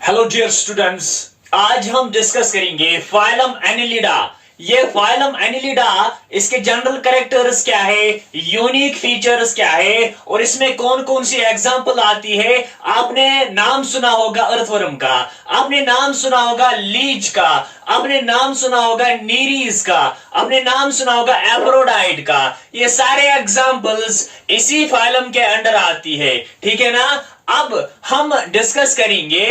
Hello dear students, आज हम discuss करेंगे फाइलम एनिलिडा। ये फाइलम एनिलिडा, इसके जनरल कैरेक्टर्स क्या है, यूनिक फीचर्स क्या है और इसमें कौन कौन सी एग्जांपल आती है। आपने नाम सुना होगा अर्थवर्म का, आपने नाम सुना होगा लीच का, आपने नाम सुना होगा नीरीज का, आपने नाम सुना होगा एप्रोडाइट का। ये सारे एग्जांपल्स इसी फाइलम के अंडर आती है, ठीक है ना। अब हम डिस्कस करेंगे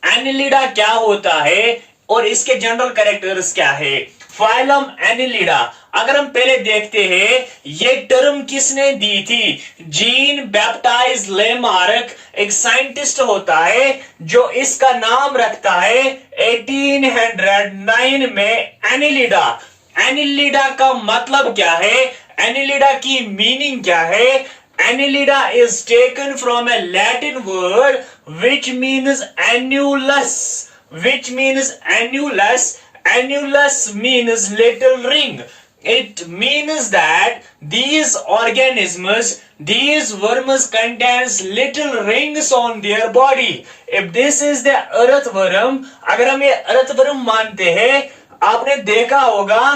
एनिलिडा क्या होता है और इसके जनरल कैरेक्टर्स क्या है। फाइलम एनिलिडा, अगर हम पहले देखते हैं ये टर्म किसने दी थी, जीन बैप्टाइज लेमार्क, एक साइंटिस्ट होता है जो इसका नाम रखता है 1809 में एनिलिडा। एनिलिडा का मतलब क्या है, एनिलिडा की मीनिंग क्या है। Annelida is taken from a Latin word which means annulus. Which means annulus. Annulus means little ring. It means that these organisms, these worms contains little rings on their body. If this is the earthworm, अगर हम ये earthworm मानते हैं, आपने देखा होगा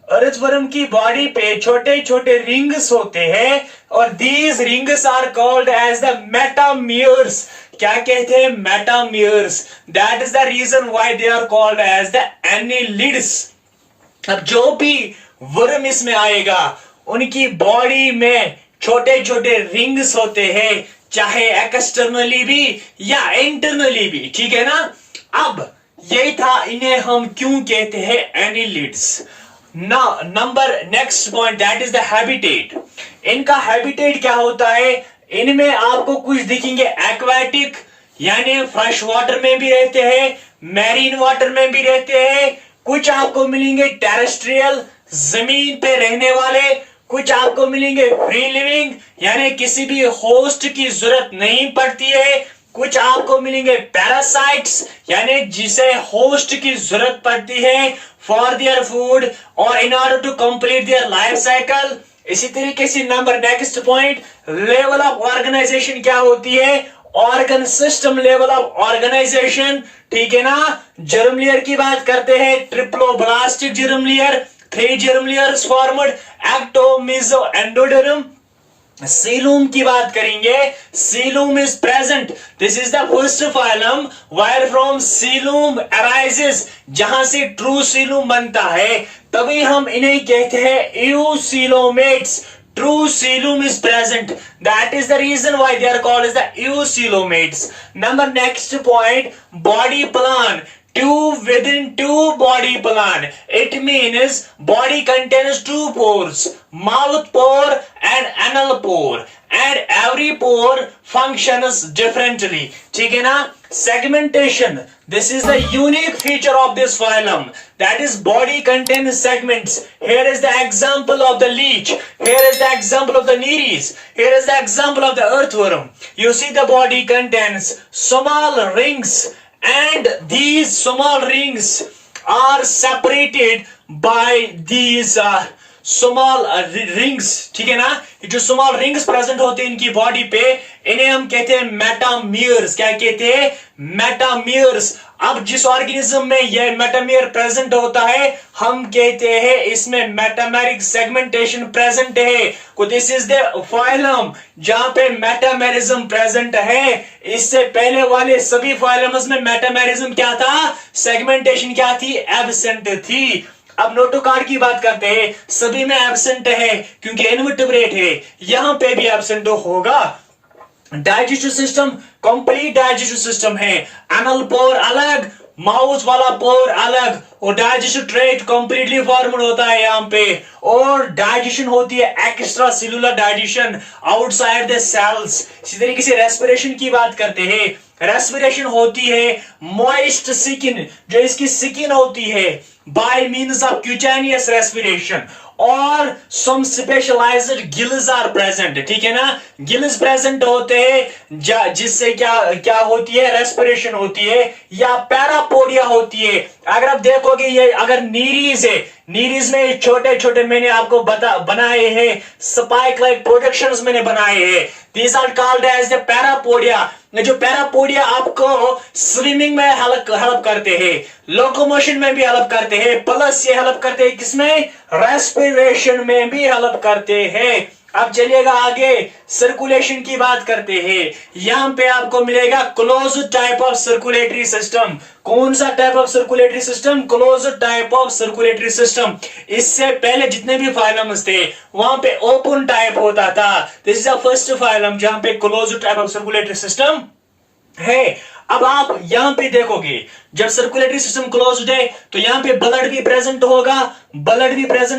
earthworm की body पे छोटे छोटे रिंग्स होते हैं और these rings are called as the metameres. क्या कहते हैं, metameres. That is the reason why they are called as the annelids. अब जो भी वर्म इसमें आएगा उनकी बॉडी में छोटे छोटे रिंग्स होते हैं, चाहे एक्सटर्नली भी या इंटरनली भी, ठीक है ना। अब यही था, इन्हें हम क्यों कहते हैं annelids. Next point, that is the habitat. इनका हैबिटेट क्या होता है, इनमें आपको कुछ दिखेंगे एक्वाटिक यानी फ्रेश वाटर में भी रहते हैं, मैरीन वाटर में भी रहते हैं, कुछ आपको मिलेंगे टेरेस्ट्रियल जमीन पे रहने वाले, कुछ आपको मिलेंगे फ्री लिविंग यानी किसी भी होस्ट की जरूरत नहीं पड़ती है, कुछ आपको मिलेंगे पैरासाइट्स यानी जिसे होस्ट की जरूरत पड़ती है फॉर देयर फूड और in order to complete their life cycle. इसी तरीके से next point, level of organization क्या होती है, organ system level of organization, ठीक है ना। जर्म लेयर की बात करते हैं, triploblastic germ layer, 3 germ layers formed, ecto meso endoderm. Coelom की बात करेंगे, coelom is present, this is the first phylum where from coelom arises, जहां से ट्रू सीलूम बनता है, तभी हम इन्हें कहते हैं यूसीलोमेट्स। True coelom is present. That is the reason why they are called as the eucoelomates. Next point, body plan. Tube within tube body plan. It means body contains 2 pores, mouth pore and anal pore, and every pore functions differently. ठीक है ना। Segmentation. This is the unique feature of this phylum. That is, body contains segments. Here is the example of the leech. Here is the example of the nereis. Here is the example of the earthworm. You see the body contains small rings, and these small rings are separated by these small rings, ठीक है ना। ये जो small rings present होते हैं इनकी body पे, इन्हें हम कहते हैं मेटामियर्स। क्या कहते हैं, मेटामियर्स। अब जिस ऑर्गेनिज्म में ये मेटामियर प्रेजेंट होता है हम कहते हैं इसमें मेटामेरिक सेगमेंटेशन प्रेजेंट है। दिस इज द फाइलम जहां पे मेटामेरिज्म प्रेजेंट है। इससे पहले वाले सभी फाइलम्स में मेटामेरिज्म क्या था, सेगमेंटेशन क्या थी, एब्सेंट थी। अब नोटोकॉर्ड की बात करते हैं, सभी में एब्सेंट है क्योंकि इनवर्टिब्रेट है, यहां पे भी एब्सेंट होगा। Digestive system complete digestive system है, एनल पोर अलग, माउथ वाला पोर अलग, और डाइजेस्टिव ट्रैक्ट कंप्लीटली फॉर्मड होता है यहाँ पे, और डाइजेशन होती है extra cellular digestion outside the cells. इसी तरीके से रेस्पिरेशन की बात करते हैं, रेस्पिरेशन होती है मॉइस्ट स्किन, जो इसकी स्किन होती है bye means of cutaneous respiration, और सम स्पेशलाइज्ड गिल्स आर प्रेजेंट, ठीक है ना। गिल्स प्रेजेंट होते हैं जिससे क्या होती है, रेस्पिरेशन होती है या पैरापोडिया होती है। अगर आप देखोगे ये अगर नीरीज है, नीरीज में छोटे छोटे मैंने आपको बनाए हैं, स्पाइक लाइक प्रोजेक्शंस मैंने बनाए हैं। These are called as the parapodia. जो पैरापोडिया आपको स्विमिंग में हेल्प करते हैं, लोकोमोशन में भी हेल्प करते हैं, प्लस ये हेल्प करते हैं किसमें, रेस्पिरेशन में भी हेल्प करते हैं। अब चलिएगा आगे, सर्कुलेशन की बात करते हैं। यहां पे आपको मिलेगा close type of circulatory system. कौन सा type of circulatory system, close type of circulatory system. इससे पहले जितने भी फाइलम्स थे वहां पे ओपन टाइप होता था। This is the first phylum जहां पे close type of circulatory system है। अब आप यहां पे देखोगे जब सर्कुलेटरी सिस्टम क्लोज्ड है तो यहां पे ब्लड भी प्रेजेंट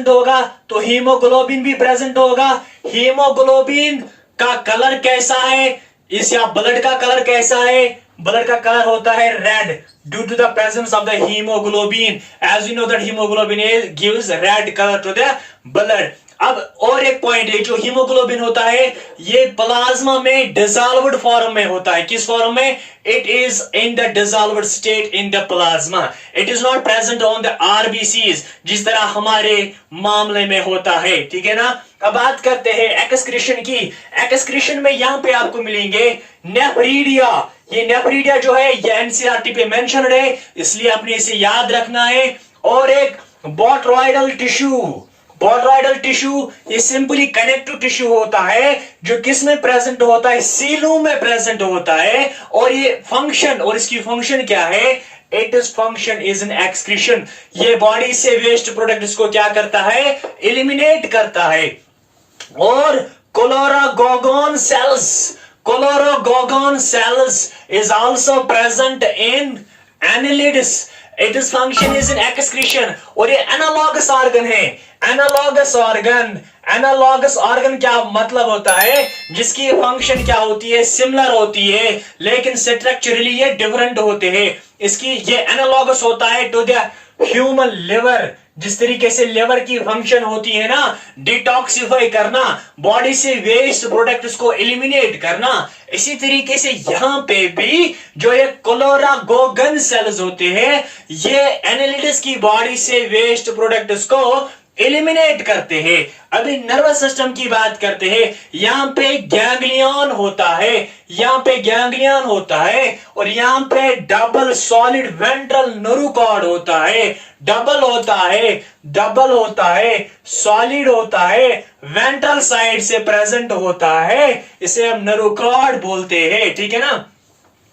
होगा, तो हीमोग्लोबिन भी प्रेजेंट होगा। हीमोग्लोबिन का कलर कैसा है, इस या ब्लड का कलर कैसा है, ब्लड का कलर होता है red due to the presence of the haemoglobin. As we know that haemoglobin gives red colour to the blood. अब और एक पॉइंट है, जो हीमोग्लोबिन होता है ये प्लाज्मा में डिसॉल्व्ड फॉर्म में होता है। किस फॉर्म में, it is in the dissolved state in the plasma, it is not present on the RBCs जिस तरह हमारे मामले में होता है, ठीक है ना। अब बात करते हैं एक्सक्रीशन की। एक्सक्रीशन में यहां पे आपको मिलेंगे नेफ्रीडिया। ये नेफ्रीडिया जो है ये एनसीईआरटी पे मेंशन्ड है, इसलिए आपने इसे याद रखना है। और एक बोट्रॉइडल टिश्यू, ये सिंपली कनेक्टिव टिश्यू होता है जो किस में प्रेजेंट होता है, सीलू में प्रेजेंट होता है। और ये फंक्शन, और इसकी फंक्शन क्या है, it is function is an excretion. ये बॉडी से वेस्ट प्रोडक्ट इसको क्या करता है, एलिमिनेट करता है। और chloragogen cells is also present in annelids, it is function is an excretion. और ये एनालॉगस ऑर्गन है। एनालॉगस ऑर्गन क्या मतलब होता है, जिसकी फंक्शन क्या होती है, सिमिलर होती है लेकिन स्ट्रक्चरली ये डिफरेंट होते हैं। इसकी ये एनालॉगस होता है टू द ह्यूमन लिवर। जिस तरीके से लिवर की फंक्शन होती है ना, डिटॉक्सिफाई करना, बॉडी से वेस्ट प्रोडक्ट्स को एलिमिनेट करना, इसी तरीके से यहां पे भी जो ये कोलोरागोगन सेल्स होते हैं ये एनालिटिस की बॉडी से वेस्ट प्रोडक्ट्स को एलिमिनेट करते हैं। अभी नर्वस सिस्टम की बात करते हैं। यहां पे गैंग्लियन होता है, और यहां पे डबल सॉलिड वेंट्रल न्यूरोकॉर्ड होता है। डबल होता है, सॉलिड होता है, वेंट्रल साइड से प्रेजेंट होता है, इसे हम न्यूरोकॉर्ड बोलते हैं, ठीक है ना।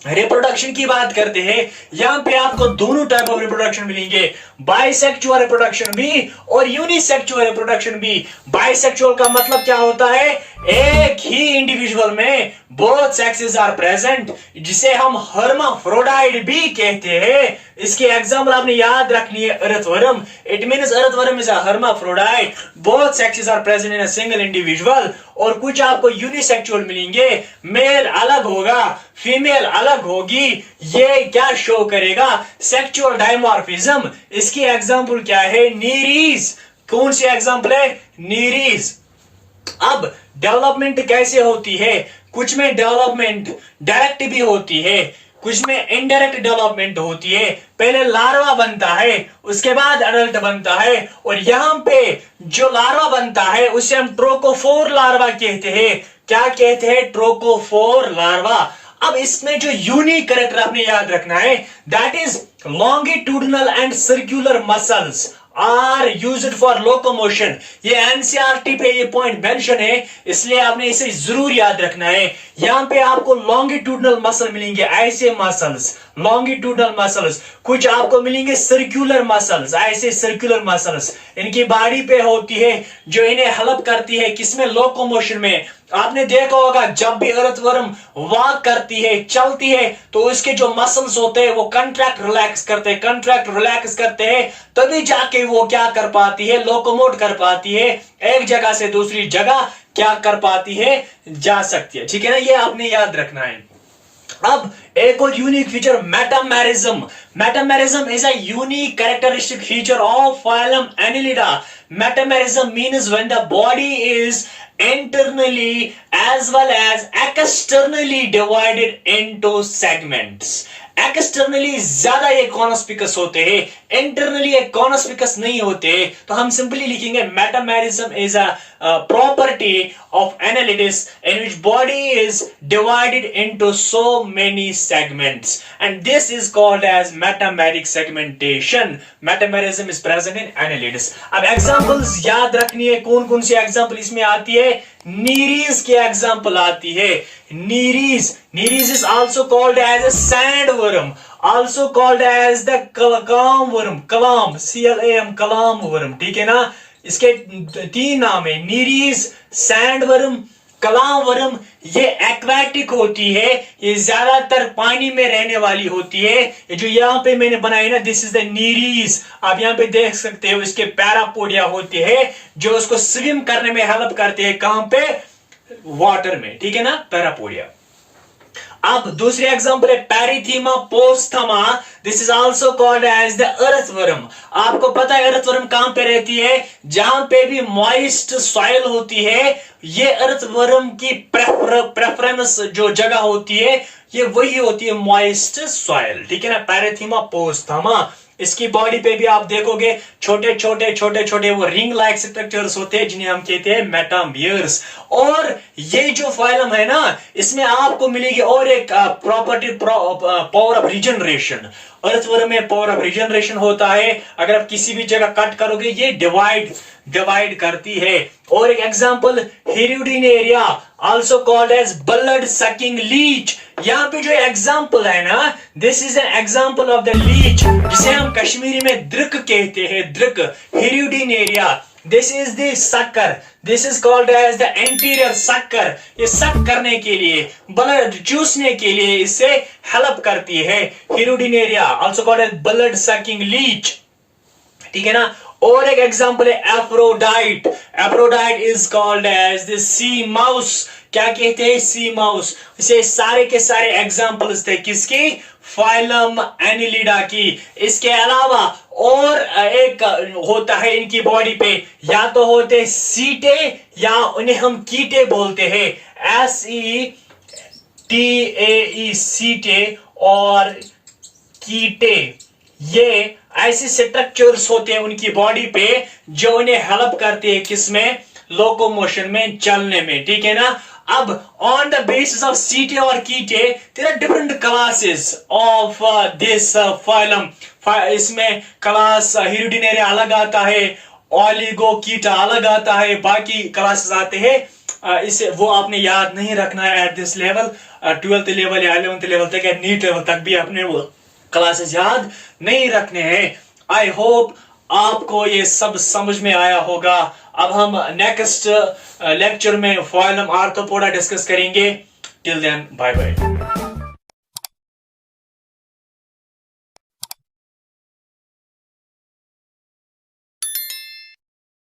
रिप्रोडक्शन की बात करते हैं। यहां पे आपको दोनों टाइप ऑफ रिप्रोडक्शन मिलेंगे, बाइसेक्सुअल रिप्रोडक्शन भी और यूनिसेक्सुअल रिप्रोडक्शन भी। बाइसेक्सुअल का मतलब क्या होता है, एक ही इंडिविजुअल में बोथ सेक्सेस आर प्रेजेंट, जिसे हम हर्माफ्रोडाइट भी कहते हैं। इसकी एग्जांपल आपने याद रखनी है, earthworm. It means earthworm is a hermaphrodite, both sexes are present in a single individual. और कुछ आपको यूनिसेक्सुअल मिलेंगे, मेल अलग होगा, फीमेल अलग होगी। ये क्या शो करेगा, सेक्सुअल डायमॉर्फिज्म। इसकी एग्जांपल क्या है, नीरीज। कौन सी एग्जांपल है, नीरीज। अब डेवलपमेंट कैसे होती है, कुछ में डेवलपमेंट डायरेक्ट भी होती है, कुछ में इनडायरेक्ट डेवलपमेंट होती है। पहले लार्वा बनता है, उसके बाद अडल्ट बनता है। और यहां पे जो लार्वा बनता है उसे हम ट्रोकोफोर लार्वा कहते हैं। क्या कहते हैं, ट्रोकोफोर लार्वा। अब इसमें जो यूनिक कैरेक्टर आपने याद रखना है, that is longitudinal and circular muscles are used for locomotion. ये एनसीईआरटी पे ये पॉइंट मेंशन है, इसलिए आपने इसे जरूर याद रखना है। यहां पे आपको लॉन्गिट्यूडनल मसल मिलेंगे, ऐसे मसल्स, लॉन्गिट्यूडनल मसल्स। कुछ आपको मिलेंगे सर्कुलर मसल्स, ऐसे सर्कुलर मसल्स इनकी बॉडी पे होती है, जो इन्हें हेल्प करती है किसमें, लोकोमोशन में। आपने देखा होगा जब भी अर्थवर्म वॉक करती है, चलती है, तो उसके जो मसल्स होते हैं वो कंट्रैक्ट रिलैक्स करते हैं, तभी जाके वो क्या कर पाती है, लोकोमोट कर पाती है, एक जगह से दूसरी जगह क्या कर पाती है, जा सकती है, ठीक है ना। ये आपने याद रखना है। अब एक और unique feature, metamerism. Metamerism is a unique characteristic feature of phylum Annelida. Metamerism means when the body is internally as well as externally divided into segments. Externally ज्यादा ये कॉन्स्पिकस होते हैं, इंटरनली ये कॉन्स्पिकस नहीं होते। तो हम सिंपली लिखेंगे metamerism is a property of analysis in which body is divided into so many segments, and this is called as metameric segmentation. Metamerism is present in annelids. अब examples याद रखनी है, कौन कौन सी example इसमें आती है? नीरीज की example आती है। Nereis is also called as a sandworm, also called as the calam worm, calam, CLAM, calam worm, ठीक है ना? इसके 3 नाम है, नीरीज, सैंडवर्म, कलावर्म। ये एक्वाटिक होती है, ये ज्यादातर पानी में रहने वाली होती है। ये जो यहाँ पे मैंने बनाई ना, दिस इज द नीरीज। आप यहाँ पे देख सकते हो, इसके पैरापोडिया होते हैं जो उसको स्विम करने में हेल्प करते हैं। कहां पे? वाटर में, ठीक है ना, पैरापोडिया। अब दूसरी एग्जांपल है pheretima posthuma, this is also called as the earthworm. आपको पता है अर्थवर्म कहां पे रहती है? जहां पे भी मॉइस्ट सॉइल होती है, ये अर्थवर्म की प्रेफरेंस जो जगह होती है, ये वही होती है मॉइस्ट सॉइल, ठीक है ना, पैरीथीमा पोस्थमा। इसकी बॉडी पे भी आप देखोगे छोटे छोटे वो रिंग लाइक स्ट्रक्चर्स होते हैं जिन्हें हम कहते हैं मेटामियर्स। और ये जो फाइलम है ना, इसमें आपको मिलेगी और एक property, power of regeneration. Earthworm में पावर ऑफ रिजनरेशन होता है, अगर आप किसी भी जगह कट करोगे ये डिवाइड करती है। और एक example hirudinaria, also called as blood sucking leech. यहां पे जो एग्जांपल है ना, this is an example of the leech, जिसे हम कश्मीरी में दृक कहते हैं, दृक, hirudinaria. This is the sucker, this is called as the anterior sucker. ये सक करने के लिए, ब्लड चूसने के लिए इससे हेल्प करती है। Hirudinaria also called as blood sucking leech, ठीक है ना। और एक एग्जांपल है Aphrodite. Aphrodite is called as the sea mouse. क्या कहते हैं? Sea mouse. इसे सारे के सारे एग्जांपल्स थे किसकी? फाइलम एनिलिडा की। इसके अलावा और एक होता है इनकी बॉडी पे, या तो होते सीटे या उन्हें हम कीटे बोलते हैं, SETAE, सीटे और कीटे। ये ऐसे स्ट्रक्चर्स होते हैं उनकी बॉडी पे जो उन्हें हेल्प करते हैं किसमें? लोकोमोशन में, चलने में, ठीक है ना। अब on the basis of setae और chaetae there are different classes of this phylum. इसमें क्लास हिरुडिनेरिया अलग आता है, ओलिगोकीटा अलग आता है, बाकी क्लासेस आते हैं। इसे वो आपने याद नहीं रखना है at this level, 12th level या 11th लेवल तक या नीट लेवल तक भी आपने वो क्लासेस याद नहीं रखने हैं। आई होप आपको ये सब समझ में आया होगा। अब हम नेक्स्ट लेक्चर में फाइलम आर्थ्रोपोडा डिस्कस करेंगे। Till then bye bye.